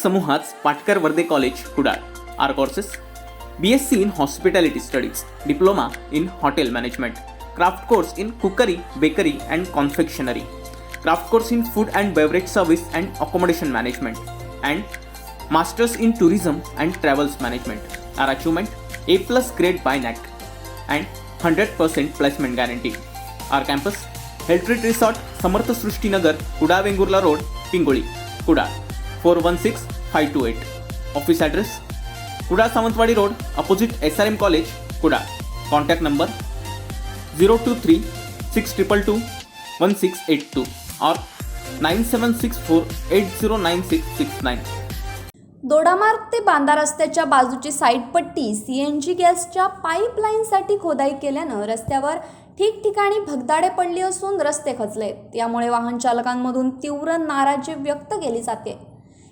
समूहाच Patkar Varde college Kudal. Our courses: BSc in Hospitality Studies, Diploma in Hotel Management, Craft course in Cookery, Bakery and Confectionery, Craft course in Food and Beverage Service and Accommodation Management, and Masters in Tourism and Travels Management. Our achievement: A+ grade by NAC and 100% placement guarantee. Our campus: Health Retreat Resort, Samarth Srushti Nagar, Kudal Vengurla road, Pingoli, Kudal 416528. Office address: Kudal Sawantwadi road, opposite SRM college, Kudal. Contact number 023-6222-1682 और 9764809669. दोडामार्ग ते बांदा रस्त्याच्या बाजूची साईडपट्टी CNG गॅसच्या पाईपलाईनसाठी खोदाई केल्यानं रस्त्यावर ठिकठिकाणी भगदाडे पडली असून रस्ते खचलेत. यामुळे वाहन चालकांमधून तीव्र नाराजी व्यक्त केली जाते.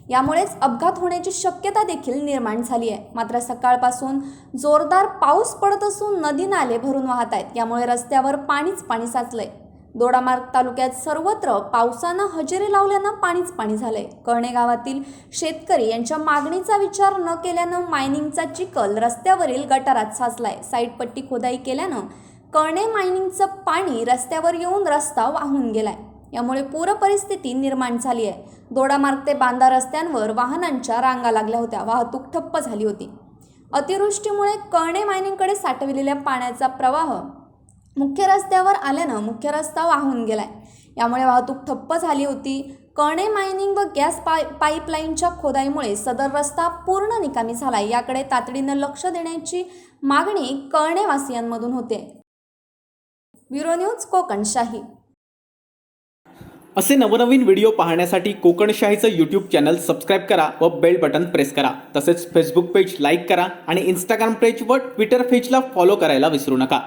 यामुळेच अपघात होण्याची शक्यता देखील निर्माण झाली आहे. मात्र सकाळपासून जोरदार पाऊस पडत असून नदी नाले भरून वाहत आहेत. यामुळे रस्त्यावर पाणीच पाणी साचलंय. दोडामार्ग तालुक्यात सर्वत्र पावसानं हजेरी लावल्यानं पाणीच पाणी झालंय. कळणे गावातील शेतकरी यांच्या मागणीचा विचार न केल्यानं मायनिंगचा चिखल रस्त्यावरील गटारात साचलाय. साईडपट्टी खोदाई केल्यानं कळणे मायनिंगचं पाणी रस्त्यावर येऊन रस्ता वाहून गेलाय. यामुळे पूर परिस्थिती निर्माण झाली आहे. दोडामार्ग ते बांदा रस्त्यांवर वाहनांच्या रांगा लागल्या होत्या. वाहतूक ठप्प झाली होती. अतिवृष्टीमुळे कळणे मायनिंगकडे साठविलेल्या पाण्याचा प्रवाह मुख्य रस्त्यावर आल्यानं मुख्य रस्ता वाहून गेलाय. यामुळे वाहतूक ठप्प झाली होती. कळणे मायनिंग व गॅस पाईपलाईनच्या खोदाईमुळे सदर रस्ता पूर्ण निकामी झालाय. याकडे तातडीनं लक्ष देण्याची मागणी कळणेवासियांमधून होते. Bureau news Kokanshahi. असे नवनवीन व्हिडिओ पाहण्यासाठी कोकणशाहीचं यूट्यूब चॅनल सबस्क्राईब करा व बेल बटन प्रेस करा. तसेच फेसबुक पेज लाईक करा आणि इंस्टाग्राम पेज व ट्विटर पेजला फॉलो करायला विसरू नका.